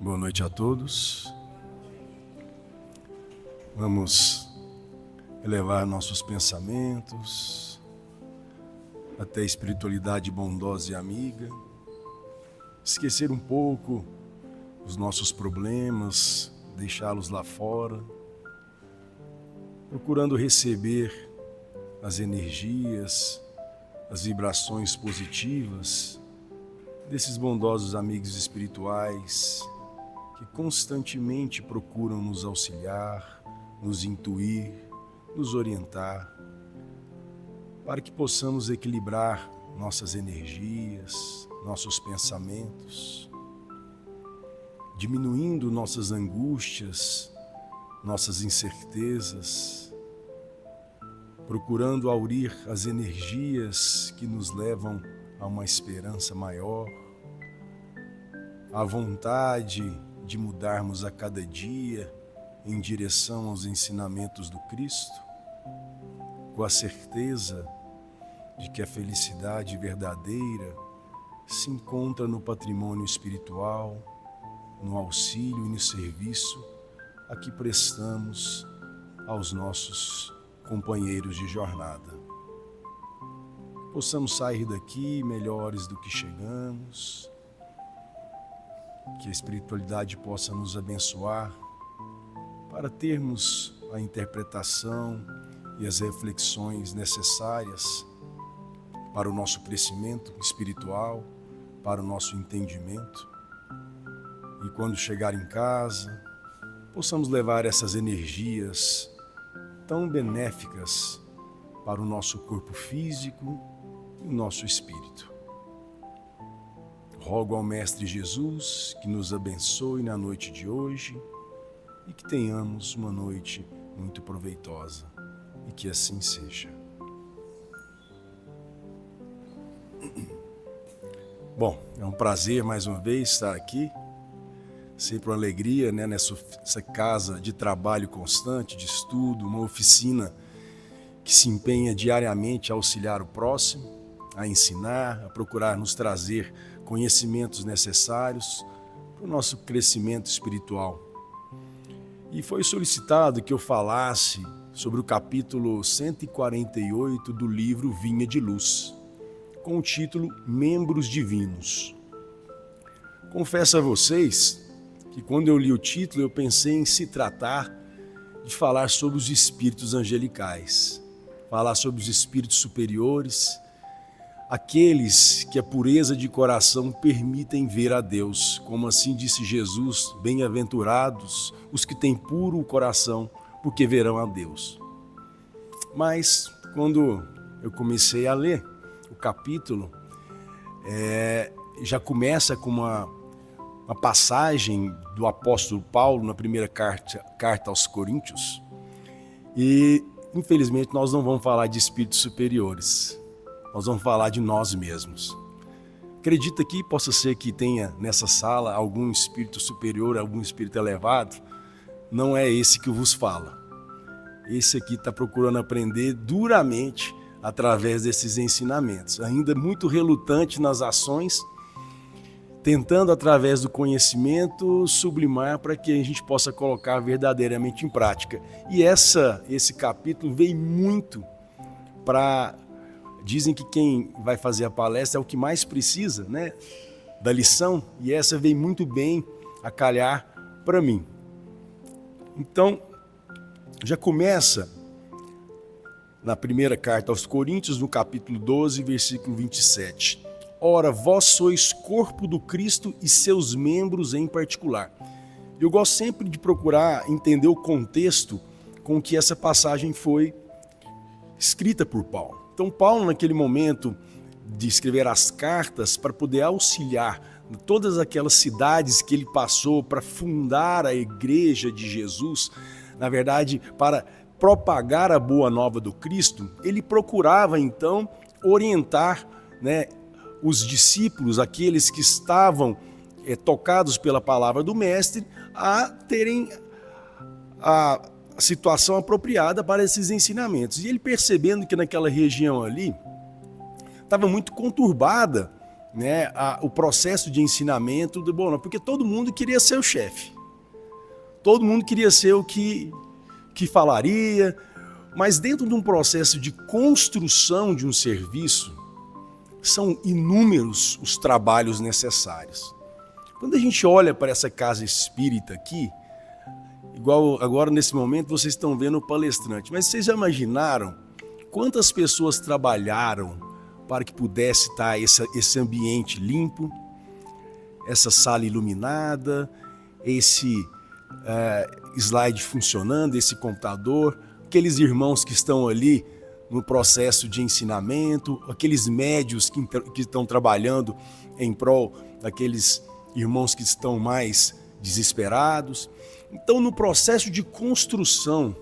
Boa noite a todos. Vamos elevar nossos pensamentos até a espiritualidade bondosa e amiga, esquecer um pouco os nossos problemas, deixá-los lá fora, procurando receber as energias, as vibrações positivas desses bondosos amigos espirituais que constantemente procuram nos auxiliar, nos intuir, nos orientar, para que possamos equilibrar nossas energias, nossos pensamentos, diminuindo nossas angústias, nossas incertezas, procurando aurir as energias que nos levam a uma esperança maior, a vontade de mudarmos a cada dia em direção aos ensinamentos do Cristo, com a certeza de que a felicidade verdadeira se encontra no patrimônio espiritual, no auxílio e no serviço a que prestamos aos nossos companheiros de jornada. Possamos sair daqui melhores do que chegamos, que a espiritualidade possa nos abençoar para termos a interpretação e as reflexões necessárias para o nosso crescimento espiritual, para o nosso entendimento. E quando chegar em casa, possamos levar essas energias tão benéficas para o nosso corpo físico e o nosso espírito. Rogo ao Mestre Jesus que nos abençoe na noite de hoje e que tenhamos uma noite muito proveitosa, e que assim seja. Bom, é um prazer mais uma vez estar aqui, sempre uma alegria, né, nessa casa de trabalho constante, de estudo, uma oficina que se empenha diariamente a auxiliar o próximo, a ensinar, a procurar nos trazer conhecimentos necessários para o nosso crescimento espiritual. E foi solicitado que eu falasse sobre o capítulo 148 do livro Vinha de Luz, com o título Membros Divinos. Confesso a vocês que quando eu li o título eu pensei em se tratar de falar sobre os espíritos angelicais, falar sobre os espíritos superiores, aqueles que a pureza de coração permitem ver a Deus, como assim disse Jesus, bem-aventurados os que têm puro o coração, porque verão a Deus. Mas quando eu comecei a ler o capítulo, já começa com uma passagem do apóstolo Paulo na primeira carta aos Coríntios, e infelizmente nós não vamos falar de espíritos superiores. Nós vamos falar de nós mesmos. Acredita que possa ser que tenha nessa sala algum espírito superior, algum espírito elevado? Não é esse que vos fala. Esse aqui está procurando aprender duramente através desses ensinamentos, ainda muito relutante nas ações, tentando através do conhecimento sublimar para que a gente possa colocar verdadeiramente em prática. E esse capítulo veio muito para... Dizem que quem vai fazer a palestra é o que mais precisa, né, da lição, e essa veio muito bem a calhar para mim. Então, já começa na primeira carta aos Coríntios, no capítulo 12, versículo 27. Ora, vós sois corpo do Cristo e seus membros em particular. Eu gosto sempre de procurar entender o contexto com que essa passagem foi escrita por Paulo. Então Paulo, naquele momento de escrever as cartas para poder auxiliar todas aquelas cidades que ele passou para fundar a igreja de Jesus, na verdade, para propagar a boa nova do Cristo, ele procurava então orientar, né, os discípulos, aqueles que estavam tocados pela palavra do Mestre, a terem a situação apropriada para esses ensinamentos. E ele percebendo que naquela região ali estava muito conturbada né, o processo de ensinamento do bom, porque todo mundo queria ser o chefe. Todo mundo queria ser o que falaria, mas dentro de um processo de construção de um serviço, são inúmeros os trabalhos necessários. Quando a gente olha para essa casa espírita aqui, igual agora nesse momento vocês estão vendo o palestrante, mas vocês já imaginaram quantas pessoas trabalharam para que pudesse estar esse ambiente limpo, essa sala iluminada, esse slide funcionando, esse computador, aqueles irmãos que estão ali no processo de ensinamento, aqueles médios que estão trabalhando em prol daqueles irmãos que estão mais desesperados. Então, no processo de construção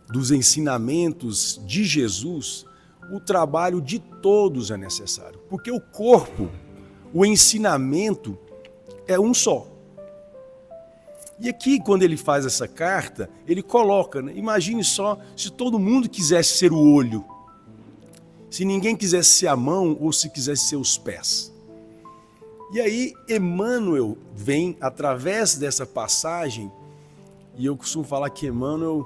dos ensinamentos de Jesus, o trabalho de todos é necessário, porque o corpo, o ensinamento é um só. E aqui, quando ele faz essa carta, ele coloca, né? Imagine só se todo mundo quisesse ser o olho, se ninguém quisesse ser a mão ou se quisesse ser os pés. E aí, Emmanuel vem, através dessa passagem, e eu costumo falar que Emmanuel,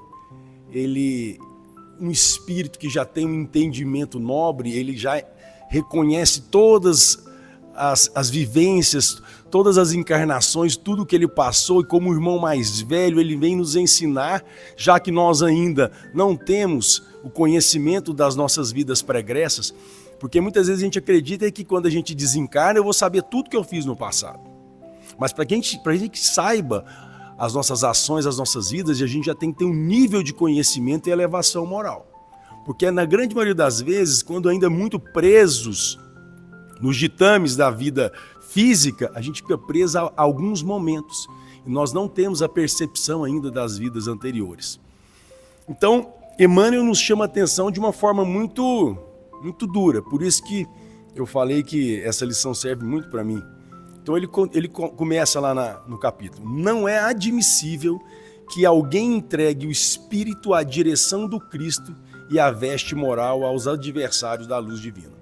um espírito que já tem um entendimento nobre, ele já reconhece todas as vivências, todas as encarnações, tudo que ele passou, e como irmão mais velho, ele vem nos ensinar, já que nós ainda não temos o conhecimento das nossas vidas pregressas, porque muitas vezes a gente acredita que quando a gente desencarna, eu vou saber tudo que eu fiz no passado. Mas para que a gente saiba as nossas ações, as nossas vidas, a gente já tem que ter um nível de conhecimento e elevação moral. Porque na grande maioria das vezes, quando ainda muito presos nos ditames da vida física, a gente fica preso a alguns momentos. E nós não temos a percepção ainda das vidas anteriores. Então, Emmanuel nos chama a atenção de uma forma muito dura. Por isso que eu falei que essa lição serve muito para mim. Então ele começa lá no capítulo. Não é admissível que alguém entregue o espírito à direção do Cristo e a veste moral aos adversários da luz divina.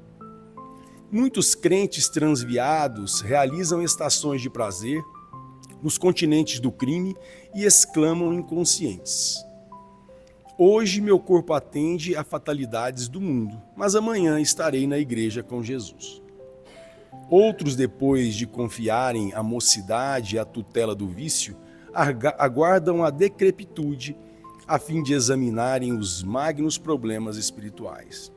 Muitos crentes transviados realizam estações de prazer nos continentes do crime e exclamam inconscientes: hoje meu corpo atende a fatalidades do mundo, mas amanhã estarei na igreja com Jesus. Outros, depois de confiarem a mocidade e a tutela do vício, aguardam a decrepitude a fim de examinarem os magnos problemas espirituais.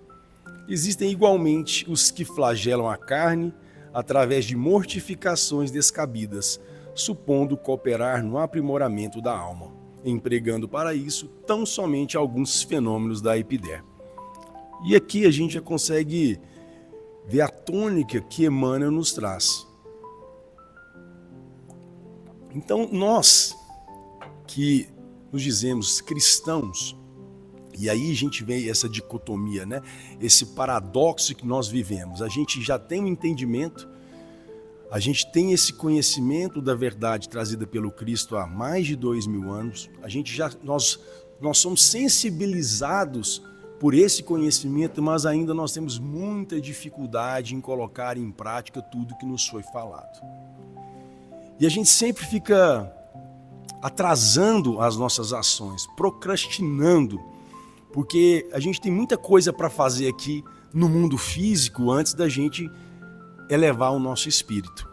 Existem igualmente os que flagelam a carne através de mortificações descabidas, supondo cooperar no aprimoramento da alma, empregando para isso tão somente alguns fenômenos da epiderme. E aqui a gente já consegue ver a tônica que Emmanuel nos traz. Então, nós que nos dizemos cristãos, e aí a gente vê essa dicotomia, né? Esse paradoxo que nós vivemos. A gente já tem um entendimento, a gente tem esse conhecimento da verdade trazida pelo Cristo há mais de 2000 anos. Nós somos sensibilizados por esse conhecimento, mas ainda nós temos muita dificuldade em colocar em prática tudo que nos foi falado. E a gente sempre fica atrasando as nossas ações, procrastinando, porque a gente tem muita coisa para fazer aqui no mundo físico antes da gente elevar o nosso espírito.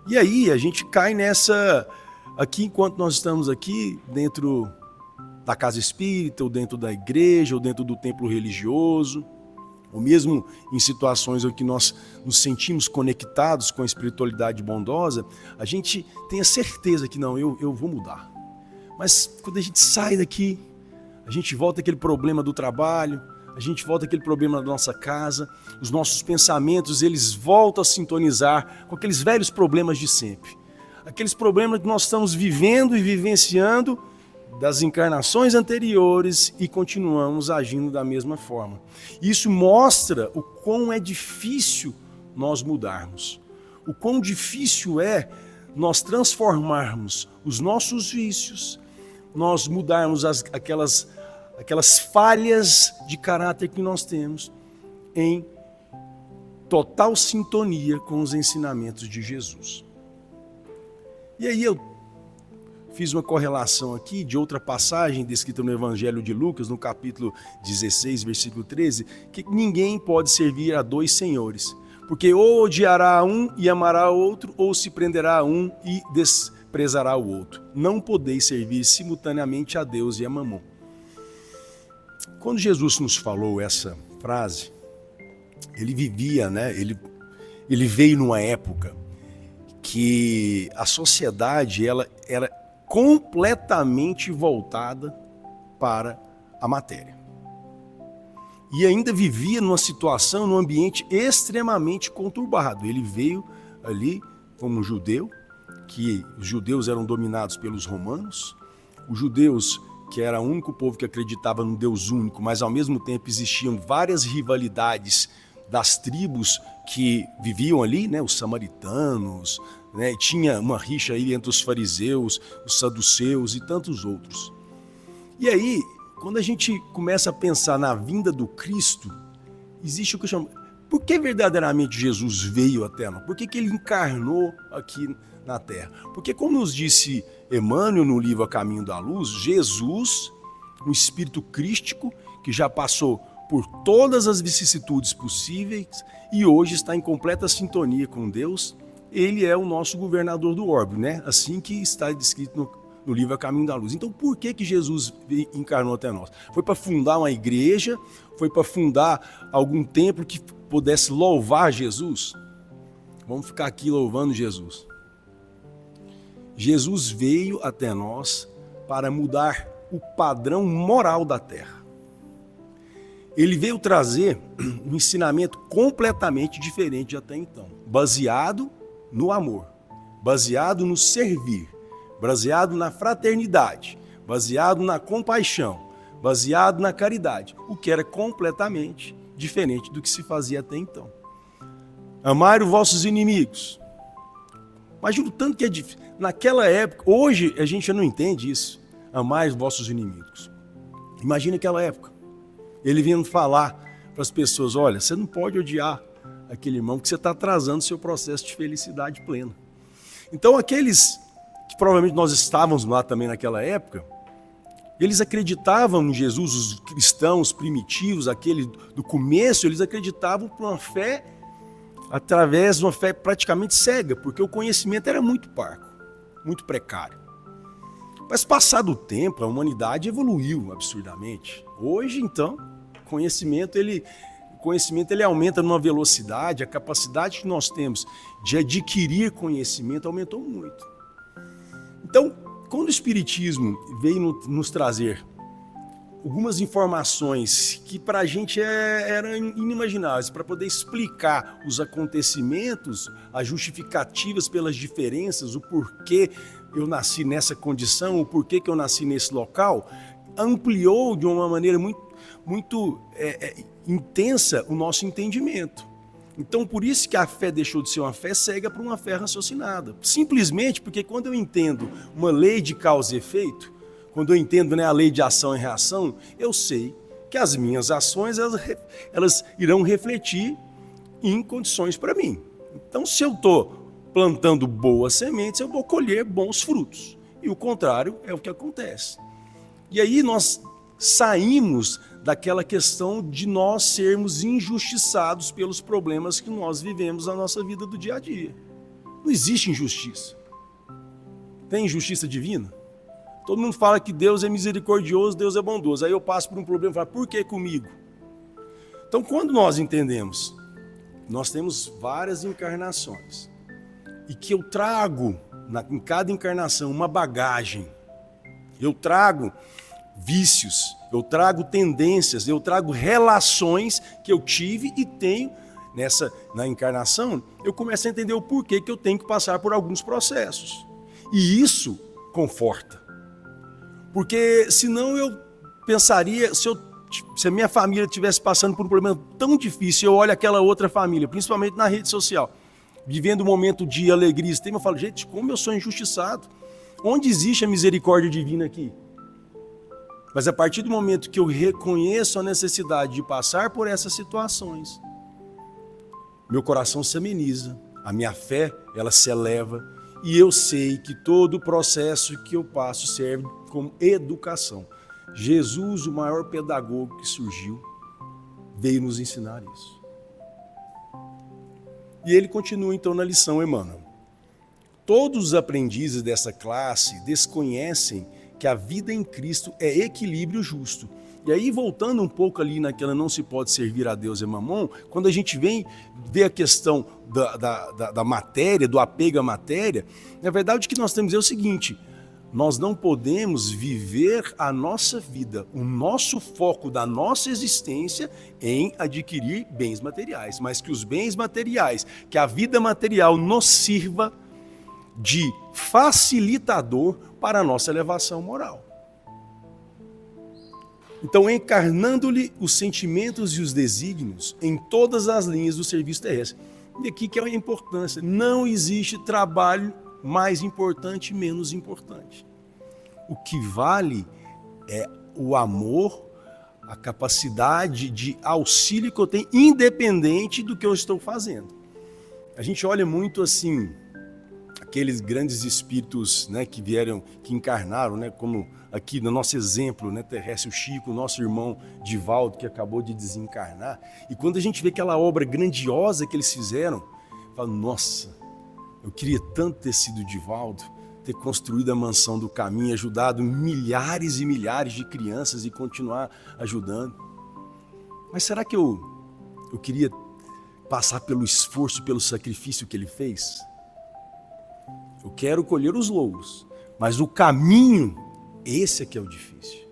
E aí a gente cai nessa, aqui enquanto nós estamos aqui dentro da casa espírita, ou dentro da igreja, ou dentro do templo religioso, ou mesmo em situações em que nós nos sentimos conectados com a espiritualidade bondosa, a gente tem a certeza que não, eu vou mudar. Mas quando a gente sai daqui, a gente volta àquele problema do trabalho, a gente volta àquele problema da nossa casa, os nossos pensamentos, eles voltam a sintonizar com aqueles velhos problemas de sempre. Aqueles problemas que nós estamos vivendo e vivenciando das encarnações anteriores e continuamos agindo da mesma forma. Isso mostra o quão é difícil nós mudarmos, o quão difícil é nós transformarmos os nossos vícios, nós mudarmos aquelas falhas de caráter que nós temos em total sintonia com os ensinamentos de Jesus. E aí eu fiz uma correlação aqui de outra passagem descrita no Evangelho de Lucas, no capítulo 16, versículo 13, que ninguém pode servir a dois senhores, porque ou odiará um e amará o outro, ou se prenderá a um e desprezará o outro. Não podeis servir simultaneamente a Deus e a Mamon. Quando Jesus nos falou essa frase, ele vivia, né? Ele veio numa época que a sociedade ela era completamente voltada para a matéria. E ainda vivia numa situação, num ambiente extremamente conturbado. Ele veio ali como um judeu, que os judeus eram dominados pelos romanos, os judeus que era o único povo que acreditava num Deus único, mas ao mesmo tempo existiam várias rivalidades das tribos que viviam ali, né, os samaritanos, né, tinha uma rixa aí entre os fariseus, os saduceus e tantos outros. E aí, quando a gente começa a pensar na vinda do Cristo, existe o que eu chamo, por que verdadeiramente Jesus veio até nós? Por que ele encarnou aqui na Terra? Porque como nos disse Emmanuel no livro A Caminho da Luz, Jesus, um espírito crístico que já passou por todas as vicissitudes possíveis e hoje está em completa sintonia com Deus, ele é o nosso governador do orbe, né? Assim que está descrito no livro A Caminho da Luz. Então por que Jesus encarnou até nós? Foi para fundar uma igreja? Foi para fundar algum templo que pudesse louvar Jesus? Vamos ficar aqui louvando Jesus. Jesus veio até nós para mudar o padrão moral da terra. Ele veio trazer um ensinamento completamente diferente de até então, baseado no amor, baseado no servir, baseado na fraternidade, baseado na compaixão, baseado na caridade, o que era completamente diferente do que se fazia até então. Amai os vossos inimigos. Imagina o tanto que é difícil. Naquela época, hoje a gente já não entende isso. Amai os vossos inimigos. Imagina aquela época. Ele vindo falar para as pessoas, olha, você não pode odiar aquele irmão, porque você está atrasando o seu processo de felicidade plena. Então aqueles que provavelmente nós estávamos lá também naquela época, eles acreditavam em Jesus, os cristãos primitivos, aquele do começo, eles acreditavam por uma fé, através de uma fé praticamente cega, porque o conhecimento era muito parco, muito precário. Mas passado o tempo, a humanidade evoluiu absurdamente. Hoje, então, o conhecimento ele aumenta numa velocidade, a capacidade que nós temos de adquirir conhecimento aumentou muito. Então, quando o Espiritismo veio nos trazer algumas informações que para a gente eram inimagináveis, para poder explicar os acontecimentos, as justificativas pelas diferenças, o porquê eu nasci nessa condição, o porquê que eu nasci nesse local, ampliou de uma maneira muito intensa o nosso entendimento. Então, por isso que a fé deixou de ser uma fé cega para uma fé raciocinada. Simplesmente porque quando eu entendo uma lei de causa e efeito, quando eu entendo, né, a lei de ação e reação, eu sei que as minhas ações elas irão refletir em condições para mim. Então, se eu estou plantando boas sementes, eu vou colher bons frutos. E o contrário é o que acontece. E aí nós saímos daquela questão de nós sermos injustiçados pelos problemas que nós vivemos na nossa vida do dia a dia. Não existe injustiça. Tem injustiça divina? Todo mundo fala que Deus é misericordioso, Deus é bondoso. Aí eu passo por um problema e falo, por que comigo? Então, quando nós entendemos, nós temos várias encarnações. E que eu trago, em cada encarnação, uma bagagem. Eu trago vícios, eu trago tendências, eu trago relações que eu tive e tenho na encarnação. Eu começo a entender o porquê que eu tenho que passar por alguns processos. E isso conforta. Porque senão eu pensaria, se a minha família estivesse passando por um problema tão difícil, eu olho aquela outra família, principalmente na rede social, vivendo um momento de alegria extrema, eu falo, gente, como eu sou injustiçado. Onde existe a misericórdia divina aqui? Mas a partir do momento que eu reconheço a necessidade de passar por essas situações, meu coração se ameniza, a minha fé ela se eleva e eu sei que todo o processo que eu passo serve como educação. Jesus, o maior pedagogo que surgiu, veio nos ensinar isso. E ele continua então na lição, Emmanuel. Todos os aprendizes dessa classe desconhecem que a vida em Cristo é equilíbrio justo. E aí, voltando um pouco ali naquela não se pode servir a Deus e mamon, quando a gente vem ver a questão da matéria, do apego à matéria, na verdade o que nós temos é o seguinte: nós não podemos viver a nossa vida, o nosso foco da nossa existência em adquirir bens materiais, mas que os bens materiais, que a vida material nos sirva de facilitador para a nossa elevação moral. Então, encarnando-lhe os sentimentos e os desígnios em todas as linhas do serviço terrestre. E aqui que é a importância. Não existe trabalho mais importante e menos importante. O que vale é o amor, a capacidade de auxílio que eu tenho, independente do que eu estou fazendo. A gente olha muito assim, aqueles grandes espíritos, né, que vieram, que encarnaram, né, como aqui no nosso exemplo, né, terrestre, o Chico, nosso irmão Divaldo, que acabou de desencarnar. E quando a gente vê aquela obra grandiosa que eles fizeram, fala, nossa, eu queria tanto ter sido Divaldo, ter construído a mansão do caminho, ajudado milhares e milhares de crianças e continuar ajudando. Mas será que eu queria passar pelo esforço, pelo sacrifício que ele fez? Eu quero colher os louros, mas o caminho, esse é que é o difícil.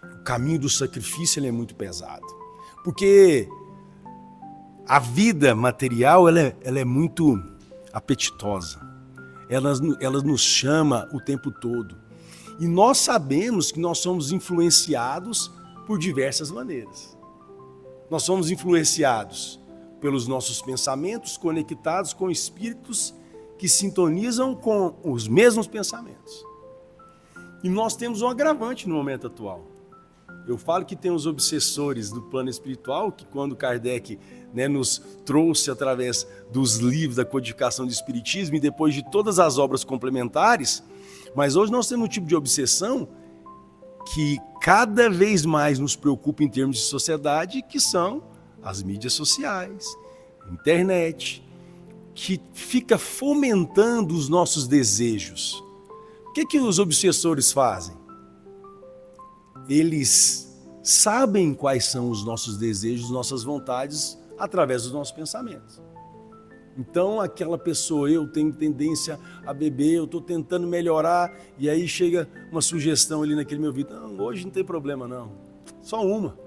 O caminho do sacrifício ele é muito pesado, porque a vida material ela é muito apetitosa, ela nos chama o tempo todo. E nós sabemos que nós somos influenciados por diversas maneiras. Nós somos influenciados pelos nossos pensamentos, conectados com espíritos que sintonizam com os mesmos pensamentos. E nós temos um agravante no momento atual. Eu falo que tem os obsessores do plano espiritual, que quando Kardec, né, nos trouxe através dos livros da codificação do Espiritismo e depois de todas as obras complementares, mas hoje nós temos um tipo de obsessão que cada vez mais nos preocupa em termos de sociedade, que são as mídias sociais, a internet, que fica fomentando os nossos desejos. O que os obsessores fazem? Eles sabem quais são os nossos desejos, nossas vontades, através dos nossos pensamentos. Então, aquela pessoa, eu tenho tendência a beber, eu estou tentando melhorar, e aí chega uma sugestão ali naquele meu ouvido, não, hoje não tem problema não, só uma,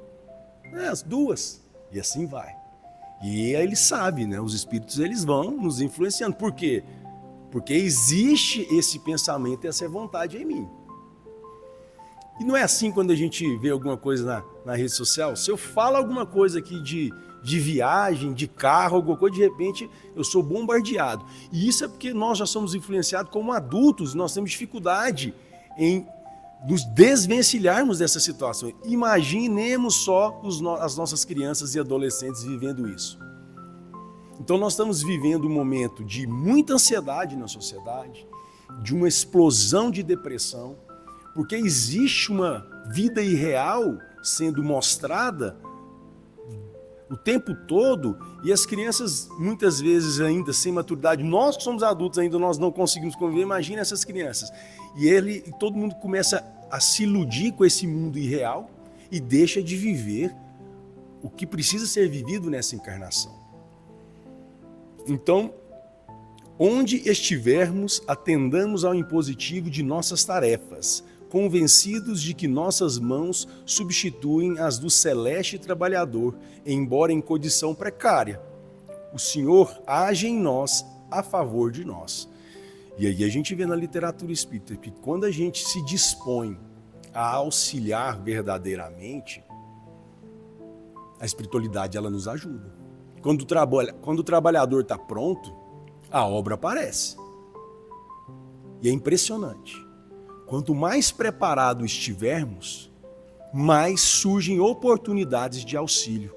as duas, e assim vai. E aí ele sabe, né? Os espíritos eles vão nos influenciando. Por quê? Porque existe esse pensamento e essa vontade em mim. E não é assim quando a gente vê alguma coisa na rede social. Se eu falo alguma coisa aqui de viagem, de carro, alguma coisa, de repente eu sou bombardeado. E isso é porque nós já somos influenciados como adultos, nós temos dificuldade em nos desvencilharmos dessa situação. Imaginemos só as nossas crianças e adolescentes vivendo isso. Então nós estamos vivendo um momento de muita ansiedade na sociedade, de uma explosão de depressão, porque existe uma vida irreal sendo mostrada o tempo todo e as crianças muitas vezes ainda sem maturidade, nós que somos adultos ainda nós não conseguimos conviver, imagina essas crianças. E todo mundo começa a se iludir com esse mundo irreal e deixa de viver o que precisa ser vivido nessa encarnação. Então, onde estivermos, atendamos ao impositivo de nossas tarefas, convencidos de que nossas mãos substituem as do celeste trabalhador, embora em condição precária. O Senhor age em nós a favor de nós. E aí a gente vê na literatura espírita que quando a gente se dispõe a auxiliar verdadeiramente, a espiritualidade ela nos ajuda. Quando o trabalhador está pronto, a obra aparece. E é impressionante. Quanto mais preparado estivermos, mais surgem oportunidades de auxílio.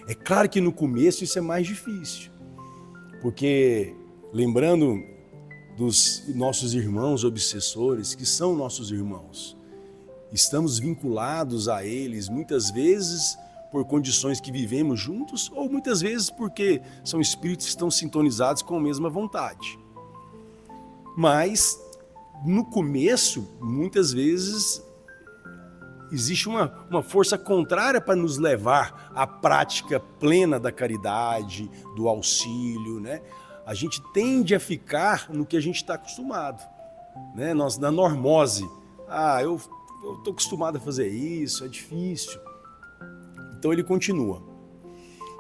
É claro que no começo isso é mais difícil, porque lembrando dos nossos irmãos obsessores, que são nossos irmãos, estamos vinculados a eles muitas vezes por condições que vivemos juntos ou muitas vezes porque são espíritos que estão sintonizados com a mesma vontade. Mas no começo, muitas vezes, existe uma força contrária para nos levar à prática plena da caridade, do auxílio, né? A gente tende a ficar no que a gente está acostumado, né? Nós, na normose, eu estou acostumado a fazer isso, é difícil. Então ele continua.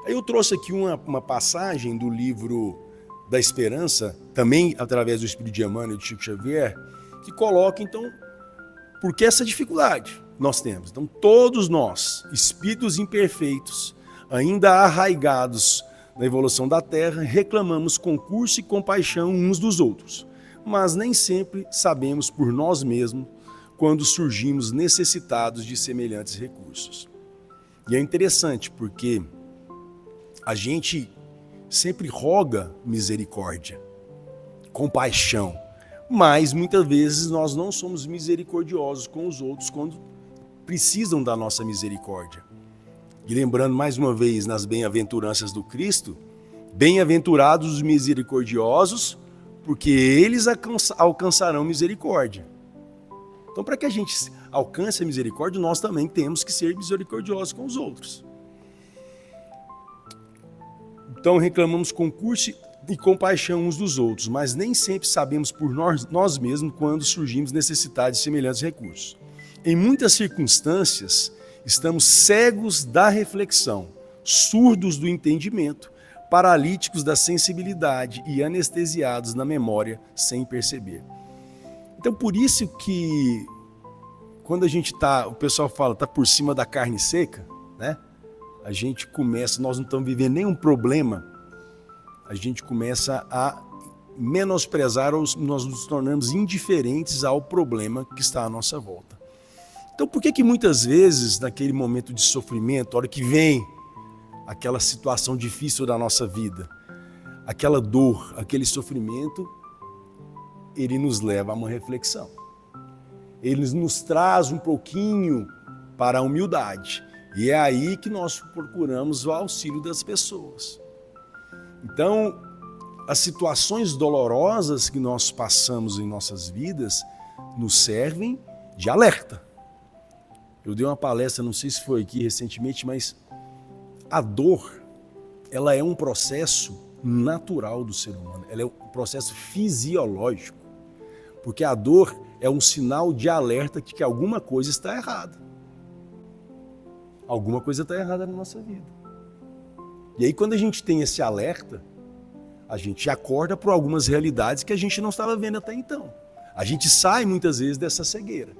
Aí eu trouxe aqui uma passagem do livro da Esperança, também através do Espírito de Emmanuel e de Chico Xavier, que coloca, então, por que essa dificuldade nós temos. Então, todos nós, espíritos imperfeitos, ainda arraigados na evolução da Terra, reclamamos concurso e compaixão uns dos outros, mas nem sempre sabemos por nós mesmos quando surgimos necessitados de semelhantes recursos. E é interessante porque a gente sempre roga misericórdia, compaixão, mas muitas vezes nós não somos misericordiosos com os outros quando precisam da nossa misericórdia. E lembrando mais uma vez nas bem-aventuranças do Cristo, bem-aventurados os misericordiosos, porque eles alcançarão misericórdia. Então, para que a gente alcance a misericórdia, nós também temos que ser misericordiosos com os outros. Então, reclamamos concurso e compaixão uns dos outros, mas nem sempre sabemos por nós mesmos quando surgimos necessitados de semelhantes recursos. Em muitas circunstâncias, estamos cegos da reflexão, surdos do entendimento, paralíticos da sensibilidade e anestesiados na memória sem perceber. Então, por isso que quando a gente o pessoal fala, por cima da carne seca, né? A gente começa, nós não estamos vivendo nenhum problema, a gente começa a menosprezar ou nós nos tornamos indiferentes ao problema que está à nossa volta. Então, por que muitas vezes, naquele momento de sofrimento, a hora que vem aquela situação difícil da nossa vida, aquela dor, aquele sofrimento, ele nos leva a uma reflexão. Ele nos traz um pouquinho para a humildade. E é aí que nós procuramos o auxílio das pessoas. Então, as situações dolorosas que nós passamos em nossas vidas nos servem de alerta. Eu dei uma palestra, não sei se foi aqui recentemente, mas a dor, ela é um processo natural do ser humano. Ela é um processo fisiológico. Porque a dor é um sinal de alerta de que alguma coisa está errada. Alguma coisa está errada na nossa vida. E aí, quando a gente tem esse alerta, a gente acorda para algumas realidades que a gente não estava vendo até então. A gente sai muitas vezes dessa cegueira.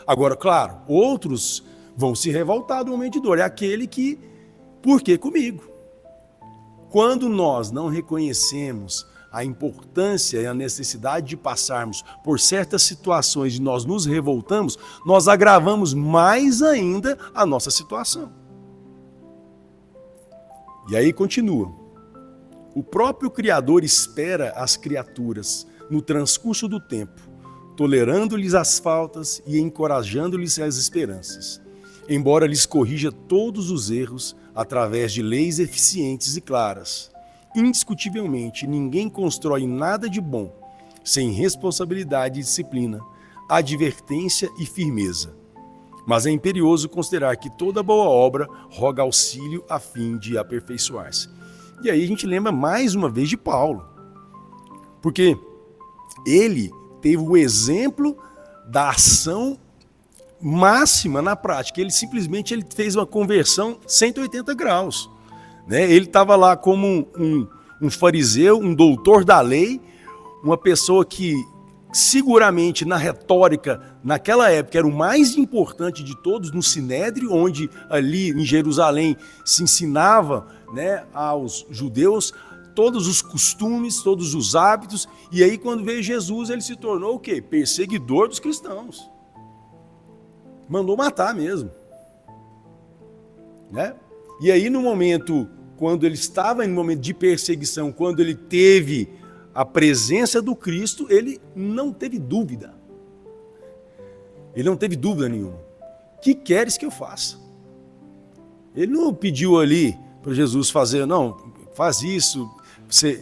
Agora, claro, outros vão se revoltar do momento de dor. É aquele que, por que comigo? Quando nós não reconhecemos a importância e a necessidade de passarmos por certas situações e nós nos revoltamos, nós agravamos mais ainda a nossa situação. E aí continua. O próprio Criador espera as criaturas no transcurso do tempo, tolerando-lhes as faltas e encorajando-lhes as esperanças, embora lhes corrija todos os erros através de leis eficientes e claras. Indiscutivelmente, ninguém constrói nada de bom sem responsabilidade e disciplina, advertência e firmeza. Mas é imperioso considerar que toda boa obra roga auxílio a fim de aperfeiçoar-se. E aí a gente lembra mais uma vez de Paulo, porque ele teve o exemplo da ação máxima na prática. Ele simplesmente fez uma conversão 180 graus. Ele estava lá como um fariseu, um doutor da lei, uma pessoa que seguramente na retórica, naquela época, era o mais importante de todos, no Sinédrio, onde ali em Jerusalém se ensinava, aos judeus todos os costumes, todos os hábitos, e aí quando veio Jesus, ele se tornou o quê? Perseguidor dos cristãos. Mandou matar mesmo. E aí no momento, quando ele estava em um momento de perseguição, quando ele teve a presença do Cristo, ele não teve dúvida. Ele não teve dúvida nenhuma. Que queres que eu faça? Ele não pediu ali para Jesus fazer, não, faz isso.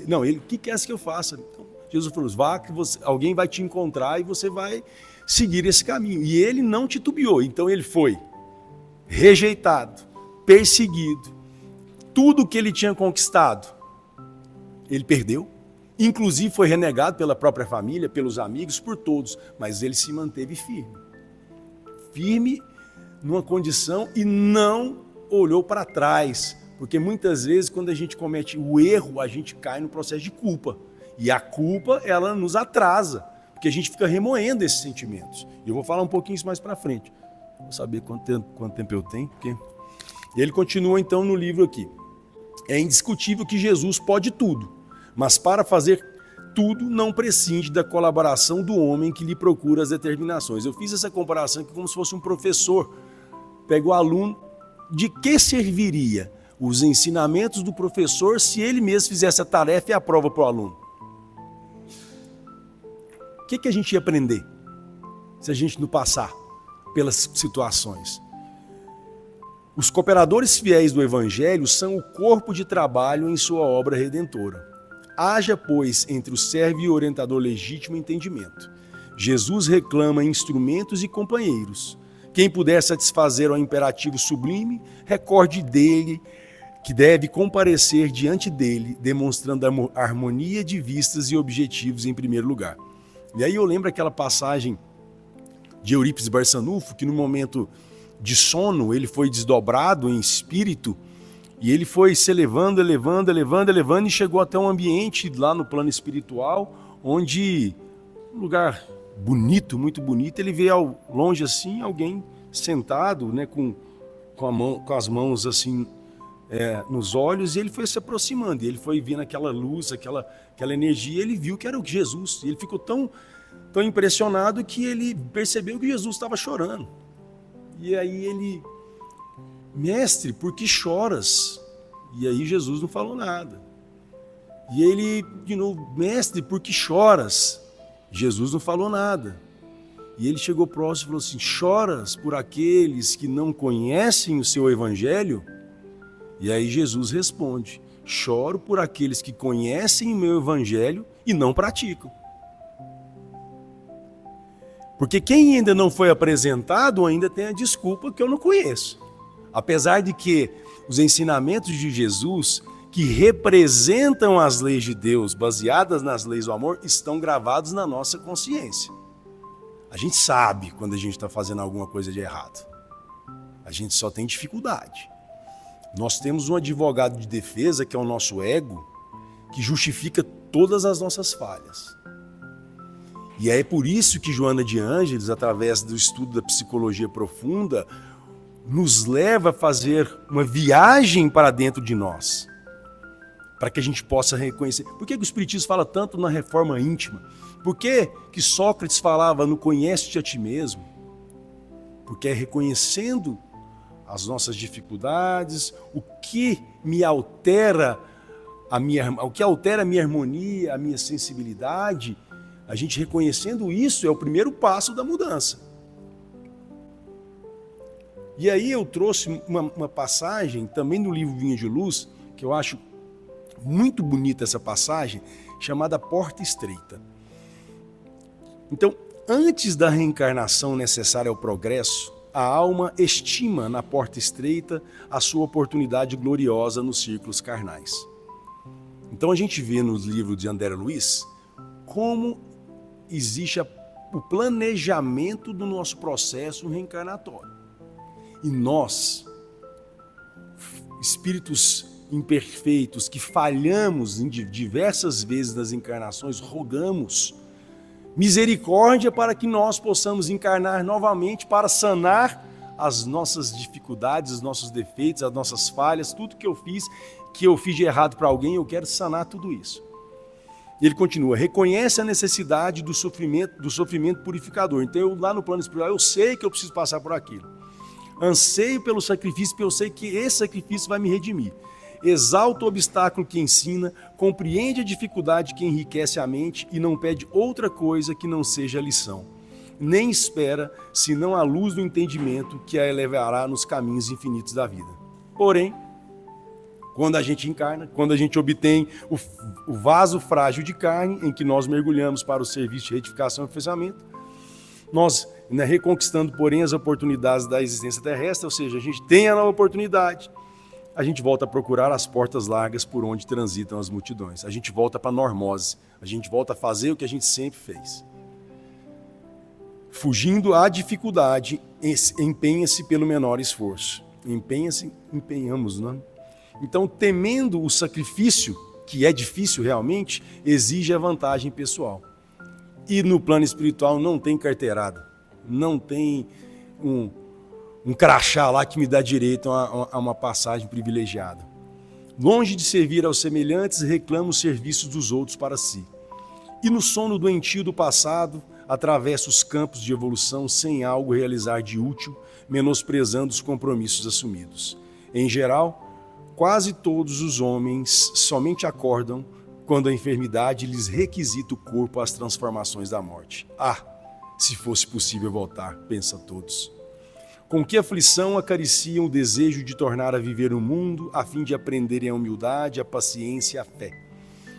Não, ele, que queres que eu faça? Então, Jesus falou, vá que alguém vai te encontrar e você vai seguir esse caminho. E ele não titubeou, então ele foi rejeitado, perseguido. Tudo que ele tinha conquistado, ele perdeu. Inclusive foi renegado pela própria família, pelos amigos, por todos. Mas ele se manteve firme. Firme numa condição e não olhou para trás. Porque muitas vezes quando a gente comete o erro, a gente cai no processo de culpa. E a culpa, ela nos atrasa. Porque a gente fica remoendo esses sentimentos. E eu vou falar um pouquinho isso mais para frente. Vou saber quanto tempo eu tenho. Porque... Ele continua então no livro aqui. É indiscutível que Jesus pode tudo, mas para fazer tudo não prescinde da colaboração do homem que lhe procura as determinações. Eu fiz essa comparação aqui como se fosse um professor. Pega o aluno, de que serviria os ensinamentos do professor se ele mesmo fizesse a tarefa e a prova para o aluno? O que a gente ia aprender se a gente não passar pelas situações? Os cooperadores fiéis do Evangelho são o corpo de trabalho em sua obra redentora. Haja, pois, entre o servo e o orientador legítimo entendimento. Jesus reclama instrumentos e companheiros. Quem puder satisfazer ao imperativo sublime, recorde dele que deve comparecer diante dele, demonstrando a harmonia de vistas e objetivos em primeiro lugar. E aí eu lembro aquela passagem de Eurípides Barçanufo, que no momento de sono, ele foi desdobrado em espírito e ele foi se elevando e chegou até um ambiente lá no plano espiritual, onde, um lugar bonito, muito bonito, ele vê ao longe assim, alguém sentado, né, com as mãos assim nos olhos, e ele foi se aproximando, e ele foi vendo aquela luz, aquela energia, e ele viu que era o Jesus, e ele ficou tão impressionado que ele percebeu que Jesus estava chorando. E aí ele, mestre, por que choras? E aí Jesus não falou nada. E ele, de novo, mestre, por que choras? Jesus não falou nada. E ele chegou próximo e falou assim, choras por aqueles que não conhecem o seu evangelho? E aí Jesus responde, choro por aqueles que conhecem o meu evangelho e não praticam. Porque quem ainda não foi apresentado ainda tem a desculpa que eu não conheço. Apesar de que os ensinamentos de Jesus, que representam as leis de Deus, baseadas nas leis do amor, estão gravados na nossa consciência. A gente sabe quando a gente está fazendo alguma coisa de errado. A gente só tem dificuldade. Nós temos um advogado de defesa, que é o nosso ego, que justifica todas as nossas falhas. E é por isso que Joana de Ângeles, através do estudo da psicologia profunda, nos leva a fazer uma viagem para dentro de nós, para que a gente possa reconhecer. Por que o Espiritismo fala tanto na reforma íntima? Por que Sócrates falava no conhece-te a ti mesmo? Porque é reconhecendo as nossas dificuldades, o que altera a minha harmonia, a minha sensibilidade. A gente reconhecendo isso é o primeiro passo da mudança. E aí eu trouxe uma passagem, também no livro Vinha de Luz, que eu acho muito bonita essa passagem, chamada Porta Estreita. Então, antes da reencarnação necessária ao progresso, a alma estima na porta estreita a sua oportunidade gloriosa nos círculos carnais. Então a gente vê nos livros de André Luiz como existe o planejamento do nosso processo reencarnatório. E nós, espíritos imperfeitos, que falhamos diversas vezes nas encarnações, rogamos misericórdia para que nós possamos encarnar novamente para sanar as nossas dificuldades, os nossos defeitos, as nossas falhas, tudo que eu fiz de errado para alguém, eu quero sanar tudo isso. Ele continua, reconhece a necessidade do sofrimento purificador. Então, lá no plano espiritual, eu sei que eu preciso passar por aquilo. Anseio pelo sacrifício, porque eu sei que esse sacrifício vai me redimir. Exalta o obstáculo que ensina, compreende a dificuldade que enriquece a mente e não pede outra coisa que não seja a lição. Nem espera, senão a luz do entendimento que a elevará nos caminhos infinitos da vida. Porém, quando a gente encarna, quando a gente obtém o vaso frágil de carne em que nós mergulhamos para o serviço de retificação e aperfeiçoamento, nós, reconquistando, porém, as oportunidades da existência terrestre, ou seja, a gente tem a nova oportunidade, a gente volta a procurar as portas largas por onde transitam as multidões. A gente volta para a normose, a gente volta a fazer o que a gente sempre fez. Fugindo à dificuldade, empenha-se pelo menor esforço. Empenhamos, né? Então, temendo o sacrifício, que é difícil realmente, exige a vantagem pessoal. E no plano espiritual não tem carteirada, não tem um crachá lá que me dá direito a uma passagem privilegiada. Longe de servir aos semelhantes, reclama os serviços dos outros para si. E no sono doentio do passado, atravessa os campos de evolução sem algo realizar de útil, menosprezando os compromissos assumidos. Em geral, quase todos os homens somente acordam quando a enfermidade lhes requisita o corpo às transformações da morte. Ah, se fosse possível voltar, pensa todos. Com que aflição acariciam o desejo de tornar a viver o mundo a fim de aprenderem a humildade, a paciência e a fé.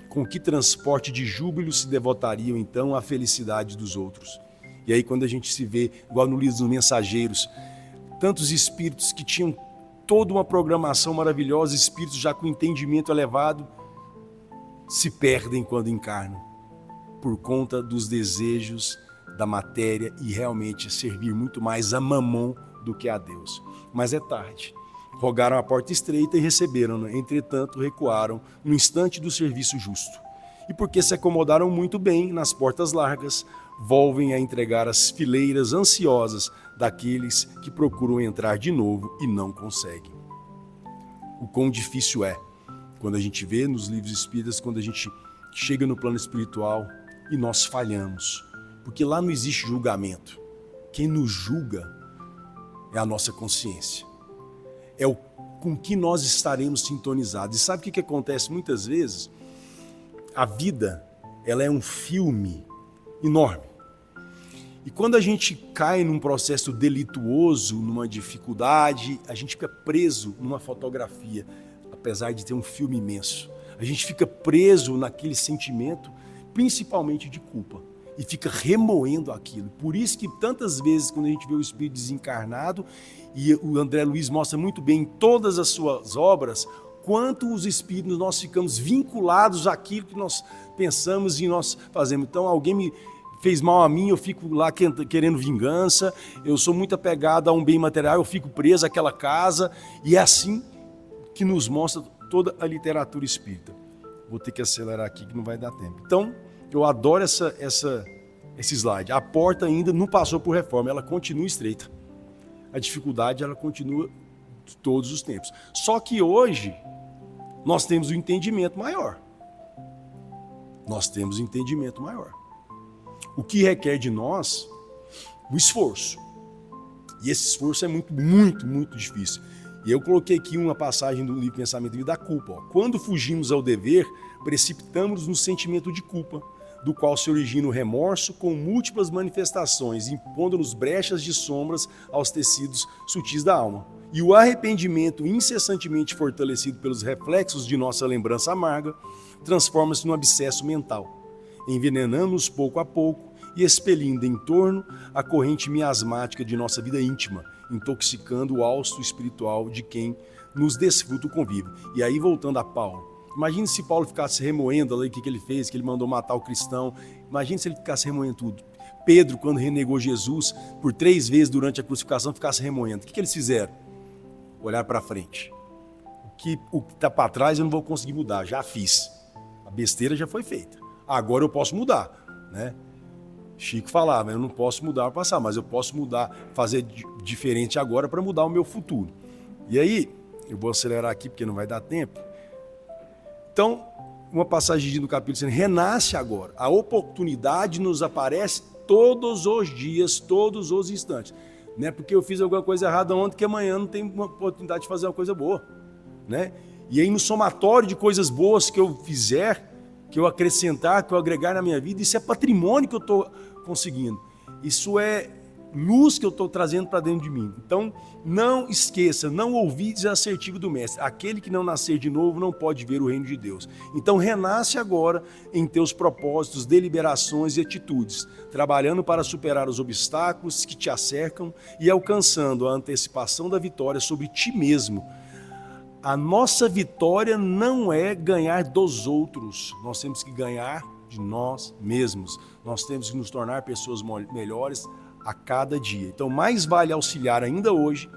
Com que transporte de júbilo se devotariam então à felicidade dos outros. E aí quando a gente se vê, igual no livro dos Mensageiros, tantos espíritos que tinham toda uma programação maravilhosa, espíritos já com entendimento elevado, se perdem quando encarnam, por conta dos desejos da matéria e realmente servir muito mais a Mamon do que a Deus. Mas é tarde. Rogaram a porta estreita e receberam-na, entretanto recuaram no instante do serviço justo. E porque se acomodaram muito bem nas portas largas, volvem a entregar as fileiras ansiosas daqueles que procuram entrar de novo e não conseguem. O quão difícil é quando a gente vê nos livros espíritas, quando a gente chega no plano espiritual e nós falhamos. Porque lá não existe julgamento. Quem nos julga é a nossa consciência. É o com que nós estaremos sintonizados. E sabe o que acontece muitas vezes? A vida, ela é um filme enorme. E quando a gente cai num processo delituoso, numa dificuldade, a gente fica preso numa fotografia, apesar de ter um filme imenso. A gente fica preso naquele sentimento, principalmente de culpa, e fica remoendo aquilo. Por isso que tantas vezes, quando a gente vê o espírito desencarnado, e o André Luiz mostra muito bem em todas as suas obras, quanto os espíritos nós ficamos vinculados àquilo que nós pensamos e nós fazemos. Então, alguém me fez mal a mim, eu fico lá querendo vingança, eu sou muito apegado a um bem material, eu fico preso àquela casa, e é assim que nos mostra toda a literatura espírita. Vou ter que acelerar aqui que não vai dar tempo. Então, eu adoro esse slide. A porta ainda não passou por reforma, ela continua estreita. A dificuldade, ela continua de todos os tempos. Só que hoje, nós temos um entendimento maior. Nós temos um entendimento maior. O que requer de nós um esforço. E esse esforço é muito, muito, muito difícil. E eu coloquei aqui uma passagem do livro Pensamento e Vida da Culpa. Quando fugimos ao dever, precipitamos-nos no sentimento de culpa, do qual se origina o remorso com múltiplas manifestações, impondo-nos brechas de sombras aos tecidos sutis da alma. E o arrependimento, incessantemente fortalecido pelos reflexos de nossa lembrança amarga, transforma-se num abscesso mental, envenenando-nos pouco a pouco e expelindo em torno a corrente miasmática de nossa vida íntima, intoxicando o hausto espiritual de quem nos desfruta o convívio. E aí, voltando a Paulo, imagine se Paulo ficasse remoendo ali o que ele fez, que ele mandou matar o cristão. Imagine se ele ficasse remoendo tudo. Pedro, quando renegou Jesus, por 3 vezes durante a crucificação, ficasse remoendo. O que eles fizeram? Olhar para frente. O que está para trás eu não vou conseguir mudar, já fiz. A besteira já foi feita. Agora eu posso mudar, né? Chico falava, eu não posso mudar o passado, mas eu posso mudar, fazer diferente agora para mudar o meu futuro. E aí, eu vou acelerar aqui porque não vai dar tempo. Então, uma passagem no capítulo dizendo, renasce agora. A oportunidade nos aparece todos os dias, todos os instantes. Não é porque eu fiz alguma coisa errada ontem que amanhã não tem uma oportunidade de fazer uma coisa boa, né? E aí no somatório de coisas boas que eu fizer, que eu acrescentar, que eu agregar na minha vida, isso é patrimônio que eu estou conseguindo. Isso é luz que eu estou trazendo para dentro de mim. Então, não esqueça, não ouvides a assertivo do mestre. Aquele que não nascer de novo não pode ver o reino de Deus. Então, renasce agora em teus propósitos, deliberações e atitudes, trabalhando para superar os obstáculos que te acercam e alcançando a antecipação da vitória sobre ti mesmo. A nossa vitória não é ganhar dos outros. Nós temos que ganhar de nós mesmos. Nós temos que nos tornar pessoas melhores a cada dia. Então, mais vale auxiliar ainda hoje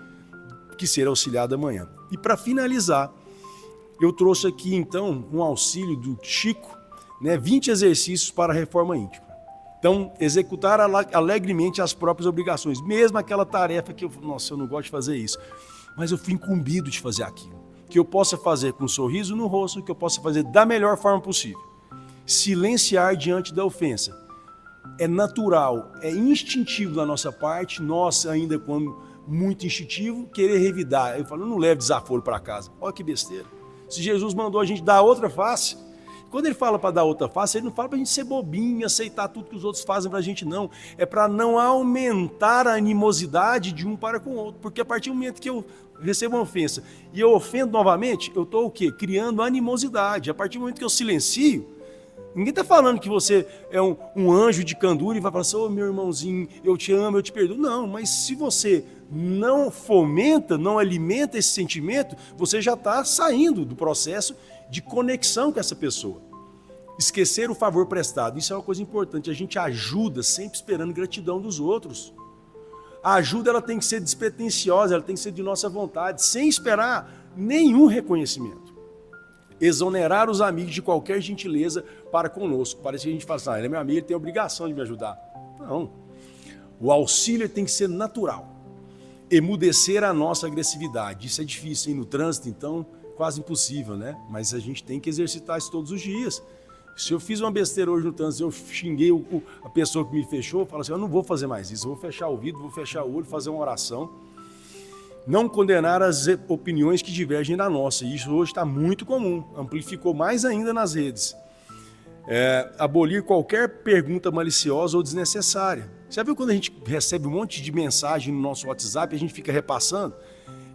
que ser auxiliado amanhã. E para finalizar, eu trouxe aqui então um auxílio do Chico, né, 20 exercícios para a reforma íntima. Então, executar alegremente as próprias obrigações, mesmo aquela tarefa que eu não gosto de fazer isso, mas eu fui incumbido de fazer aquilo. Que eu possa fazer com um sorriso no rosto, que eu possa fazer da melhor forma possível. Silenciar diante da ofensa. É natural, é instintivo da nossa parte, nós ainda como muito instintivo, querer revidar. Eu falo, não leve desaforo para casa. Olha que besteira. Se Jesus mandou a gente dar outra face, quando ele fala para dar outra face, ele não fala para a gente ser bobinho, aceitar tudo que os outros fazem para a gente, não. É para não aumentar a animosidade de um para com o outro. Porque a partir do momento que eu recebo uma ofensa e eu ofendo novamente, eu estou o quê? Criando animosidade. A partir do momento que eu silencio, ninguém está falando que você é um anjo de candura e vai falar assim, ô meu irmãozinho, eu te amo, eu te perdoo. Não, mas se você não fomenta, não alimenta esse sentimento, você já está saindo do processo de conexão com essa pessoa. Esquecer o favor prestado, isso é uma coisa importante. A gente ajuda sempre esperando gratidão dos outros. A ajuda ela tem que ser despretensiosa, ela tem que ser de nossa vontade, sem esperar nenhum reconhecimento. Exonerar os amigos de qualquer gentileza para conosco. Parece que a gente fala assim, ele é meu amigo, ele tem a obrigação de me ajudar. Não. O auxílio tem que ser natural. Emudecer a nossa agressividade. Isso é difícil, hein? No trânsito, então, quase impossível, né? Mas a gente tem que exercitar isso todos os dias. Se eu fiz uma besteira hoje no trânsito, eu xinguei a pessoa que me fechou, eu falo assim, eu não vou fazer mais isso, eu vou fechar o ouvido, vou fechar o olho, fazer uma oração. Não condenar as opiniões que divergem da nossa. E isso hoje está muito comum, amplificou mais ainda nas redes. Abolir qualquer pergunta maliciosa ou desnecessária. Já viu quando a gente recebe um monte de mensagem no nosso WhatsApp e a gente fica repassando?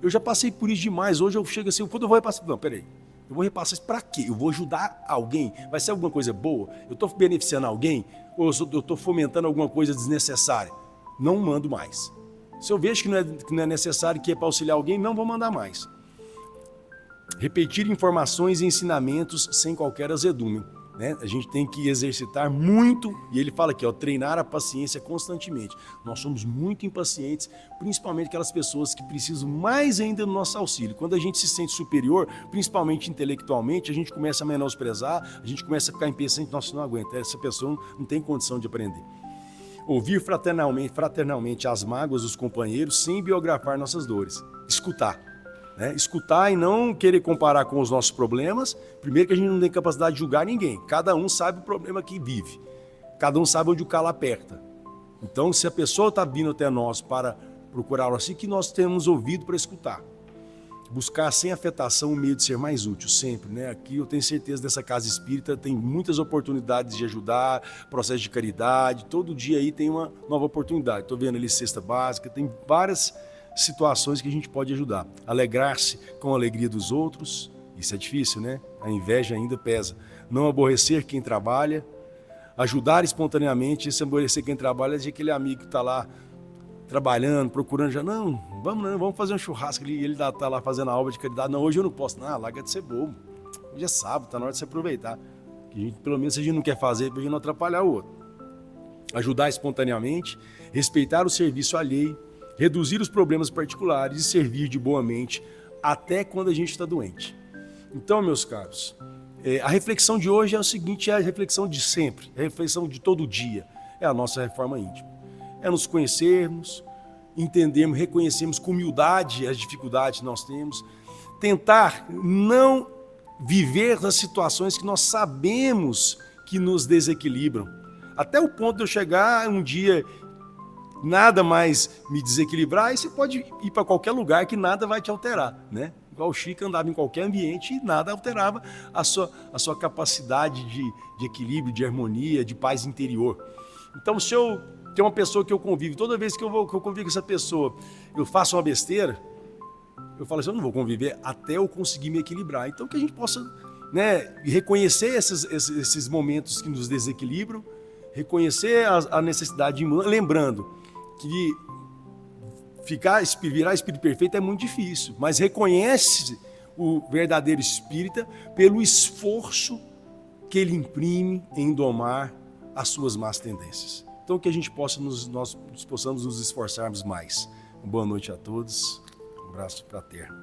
Eu já passei por isso demais. Hoje eu chego assim, quando eu vou repassar... Não, peraí. Eu vou repassar isso para quê? Eu vou ajudar alguém? Vai ser alguma coisa boa? Eu estou beneficiando alguém? Ou eu estou fomentando alguma coisa desnecessária? Não mando mais. Se eu vejo que não é necessário, que é para auxiliar alguém, não vou mandar mais. Repetir informações e ensinamentos sem qualquer azedume. Né? A gente tem que exercitar muito, e ele fala aqui, treinar a paciência constantemente. Nós somos muito impacientes, principalmente aquelas pessoas que precisam mais ainda do nosso auxílio. Quando a gente se sente superior, principalmente intelectualmente, a gente começa a menosprezar, a gente começa a ficar impaciente, nossa, não aguenta, essa pessoa não tem condição de aprender. Ouvir fraternalmente as mágoas dos companheiros sem biografar nossas dores. Escutar. Né? Escutar e não querer comparar com os nossos problemas. Primeiro que a gente não tem capacidade de julgar ninguém. Cada um sabe o problema que vive. Cada um sabe onde o calo aperta. Então, se a pessoa está vindo até nós para procurar assim, que nós temos ouvido para escutar. Buscar sem afetação o meio de ser mais útil, sempre. Né? Aqui eu tenho certeza dessa casa espírita, tem muitas oportunidades de ajudar, processo de caridade, todo dia aí tem uma nova oportunidade. Estou vendo ali cesta básica, tem várias situações que a gente pode ajudar. Alegrar-se com a alegria dos outros, isso é difícil, né? A inveja ainda pesa. Não aborrecer quem trabalha, ajudar espontaneamente, esse aborrecer quem trabalha é de aquele amigo que está lá trabalhando, procurando, já, vamos fazer um churrasco, ele está lá fazendo a obra de caridade, não, hoje eu não posso, não, larga de ser bobo, hoje é sábado, está na hora de se aproveitar, que a gente, pelo menos se a gente não quer fazer, para a gente não atrapalhar o outro. Ajudar espontaneamente, respeitar o serviço alheio, reduzir os problemas particulares e servir de boa mente até quando a gente está doente. Então, meus caros, a reflexão de hoje é o seguinte, é a reflexão de sempre, é a reflexão de todo dia, é a nossa reforma íntima. É nos conhecermos, entendermos, reconhecermos com humildade as dificuldades que nós temos, tentar não viver nas situações que nós sabemos que nos desequilibram, até o ponto de eu chegar um dia nada mais me desequilibrar, aí você pode ir para qualquer lugar que nada vai te alterar, né? Igual o Chico andava em qualquer ambiente e nada alterava a sua capacidade de equilíbrio, de harmonia, de paz interior. Então, se eu tenho uma pessoa que eu convivo, toda vez que eu convivo com essa pessoa, eu faço uma besteira, eu falo assim, eu não vou conviver até eu conseguir me equilibrar. Então, que a gente possa, né, reconhecer esses momentos que nos desequilibram, reconhecer a necessidade, lembrando que virar espírito perfeito é muito difícil, mas reconhece o verdadeiro espírita pelo esforço que ele imprime em domar as suas más tendências. Então que a gente possa nós possamos nos esforçarmos mais. Boa noite a todos, um abraço fraterno.